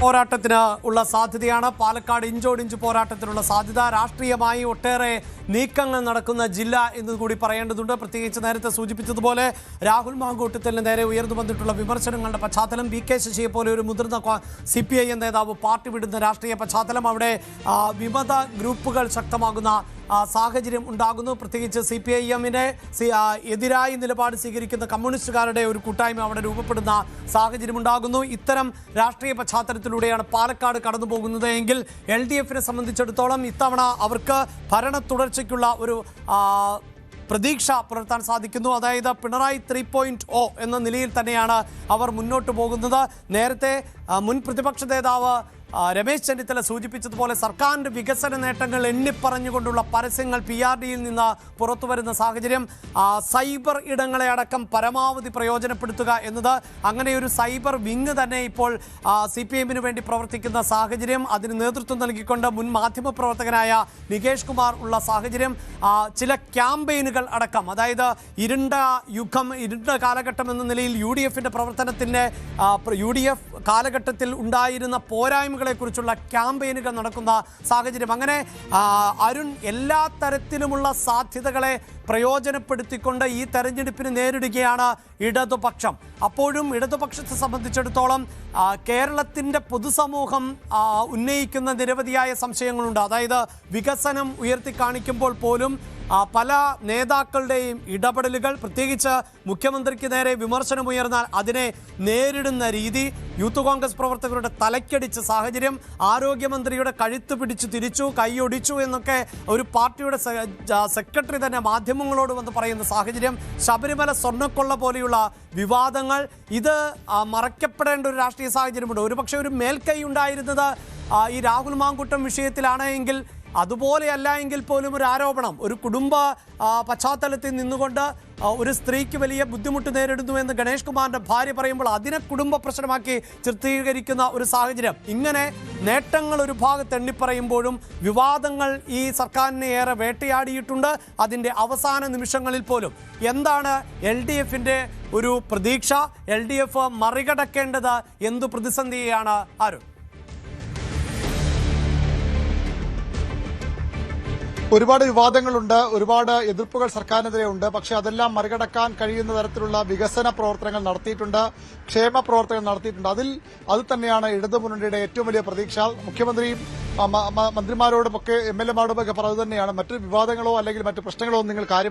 പോരാട്ടത്തിന് ഉള്ള സാധ്യതയാണ്. പാലക്കാട് ഇഞ്ചോടിഞ്ച് പോരാട്ടത്തിനുള്ള സാധ്യത. രാഷ്ട്രീയമായി ഒട്ടേറെ നീക്കങ്ങൾ നടക്കുന്ന ജില്ല എന്നുകൂടി പറയേണ്ടതുണ്ട്. പ്രത്യേകിച്ച് നേരത്തെ സൂചിപ്പിച്ചതുപോലെ രാഹുൽ മാങ്കൂട്ടത്തിന് നേരെ ഉയർന്നു വന്നിട്ടുള്ള വിമർശനങ്ങളുടെ പശ്ചാത്തലം, വി കെ ശശിയെ പോലെ ഒരു മുതിർന്ന CPIM നേതാവ് പാർട്ടി വിടുന്ന രാഷ്ട്രീയ പശ്ചാത്തലം, അവിടെ വിമത ഗ്രൂപ്പുകൾ ശക്തമാകുന്ന സാഹചര്യം ഉണ്ടാകുന്നു. പ്രത്യേകിച്ച് CPIM-നെ എതിരായി നിലപാട് സ്വീകരിക്കുന്ന കമ്മ്യൂണിസ്റ്റുകാരുടെ ഒരു കൂട്ടായ്മ അവിടെ രൂപപ്പെടുന്ന സാഹചര്യം ഉണ്ടാകുന്നു. ഇത്തരം രാഷ്ട്രീയ പശ്ചാത്തലത്തിലൂടെയാണ് പാലക്കാട് കടന്നു പോകുന്നത് എങ്കിൽ LDF-നെ സംബന്ധിച്ചിടത്തോളം ഇത്തവണ അവർക്ക് ഭരണ തുടർച്ചയ്ക്കുള്ള ഒരു പ്രതീക്ഷ പുലർത്താൻ സാധിക്കുന്നു. അതായത് പിണറായി 3.0 എന്ന നിലയിൽ തന്നെയാണ് അവർ മുന്നോട്ട് പോകുന്നത്. നേരത്തെ മുൻ പ്രതിപക്ഷ നേതാവ് രമേശ് ചെന്നിത്തല സൂചിപ്പിച്ചതുപോലെ സർക്കാരിൻ്റെ വികസന നേട്ടങ്ങൾ എണ്ണിപ്പറഞ്ഞുകൊണ്ടുള്ള പരസ്യങ്ങൾ PRD-യിൽ നിന്ന് പുറത്തു വരുന്ന സാഹചര്യം, സൈബർ ഇടങ്ങളെ അടക്കം പരമാവധി പ്രയോജനപ്പെടുത്തുക എന്നത്, അങ്ങനെ ഒരു സൈബർ വിങ് തന്നെ ഇപ്പോൾ CPM-ന് വേണ്ടി പ്രവർത്തിക്കുന്ന സാഹചര്യം, അതിന് നേതൃത്വം നൽകിക്കൊണ്ട് മുൻ മാധ്യമപ്രവർത്തകനായ നികേഷ് കുമാർ ഉള്ള സാഹചര്യം, ചില ക്യാമ്പയിനുകൾ അടക്കം, അതായത് ഇരുണ്ട യുഗം, ഇരുണ്ട കാലഘട്ടം എന്ന നിലയിൽ UDF-ന്റെ പ്രവർത്തനത്തിൻ്റെ UDF കാലഘട്ടത്തിൽ ഉണ്ടായിരുന്ന പോരായ്മകൾ കുറിച്ചുള്ള ക്യാമ്പയിനുകൾ നടക്കുന്ന സാഹചര്യം. അങ്ങനെ അരുൺ, എല്ലാ തരത്തിലുമുള്ള സാധ്യതകളെ പ്രയോജനപ്പെടുത്തിക്കൊണ്ട് ഈ തെരഞ്ഞെടുപ്പിന് നേരിടുകയാണ് ഇടതുപക്ഷം. അപ്പോഴും ഇടതുപക്ഷത്തെ സംബന്ധിച്ചിടത്തോളം കേരളത്തിൻ്റെ പൊതുസമൂഹം ഉന്നയിക്കുന്ന നിരവധിയായ സംശയങ്ങളുണ്ട്. അതായത് വികസനം ഉയർത്തിക്കാണിക്കുമ്പോൾ പോലും പല നേതാക്കളുടെയും ഇടപെടലുകൾ, പ്രത്യേകിച്ച് മുഖ്യമന്ത്രിക്ക് നേരെ വിമർശനമുയർന്നാൽ അതിനെ നേരിടുന്ന രീതി, യൂത്ത് കോൺഗ്രസ് പ്രവർത്തകരുടെ തലയ്ക്കടിച്ച സാഹചര്യം, ആരോഗ്യമന്ത്രിയുടെ കഴുത്ത് പിടിച്ചു തിരിച്ചു, കൈയൊടിച്ചു എന്നൊക്കെ ഒരു പാർട്ടിയുടെ സെക്രട്ടറി തന്നെ മാധ്യമങ്ങളോട് വന്ന് പറയുന്ന സാഹചര്യം, ശബരിമല സ്വർണ്ണക്കൊള്ള പോലെയുള്ള വിവാദങ്ങൾ, ഇത് മറയ്ക്കപ്പെടേണ്ട ഒരു രാഷ്ട്രീയ സാഹചര്യമുണ്ട്. ഒരുപക്ഷെ ഒരു മേൽക്കൈ ഉണ്ടായിരുന്നത് ഈ രാഹുൽ മാങ്കൂട്ടം വിഷയത്തിലാണ് എങ്കിൽ, അതുപോലെയല്ല എങ്കിൽ പോലും ഒരു ആരോപണം, ഒരു കുടുംബ പശ്ചാത്തലത്തിൽ നിന്നുകൊണ്ട് ഒരു സ്ത്രീക്ക് വലിയ ബുദ്ധിമുട്ട് നേരിടുന്നു എന്ന് ഗണേഷ് കുമാറിൻ്റെ ഭാര്യ പറയുമ്പോൾ അതിനെ കുടുംബ പ്രശ്നമാക്കി ചിത്രീകരിക്കുന്ന ഒരു സാഹചര്യം. ഇങ്ങനെ നേട്ടങ്ങൾ ഒരു ഭാഗത്ത് എണ്ണിപ്പറയുമ്പോഴും വിവാദങ്ങൾ ഈ സർക്കാരിനെ ഏറെ വേട്ടയാടിയിട്ടുണ്ട്. അതിൻ്റെ അവസാന നിമിഷങ്ങളിൽ പോലും എന്താണ് LDF-ന്റെ ഒരു പ്രതീക്ഷ? LDF മറികടക്കേണ്ടത് എന്തു പ്രതിസന്ധിയാണ് ആരും? ഒരുപാട് വിവാദങ്ങളുണ്ട്, ഒരുപാട് എതിർപ്പുകൾ സർക്കാരിനെതിരെ ഉണ്ട്. പക്ഷേ അതെല്ലാം മറികടക്കാൻ കഴിയുന്ന തരത്തിലുള്ള വികസന പ്രവർത്തനങ്ങൾ നടത്തിയിട്ടുണ്ട്, ക്ഷേമ പ്രവർത്തനങ്ങൾ നടത്തിയിട്ടുണ്ട്. അത് തന്നെയാണ് ഇടതുമുന്നണിയുടെ ഏറ്റവും വലിയ പ്രതീക്ഷ. മുഖ്യമന്ത്രിയും മന്ത്രിമാരോടുമൊക്കെ MLA-മാരോടുമൊക്കെ പറഞ്ഞത് തന്നെയാണ്, മറ്റു വിവാദങ്ങളോ അല്ലെങ്കിൽ മറ്റു പ്രശ്നങ്ങളോ നിങ്ങൾ കാര്യം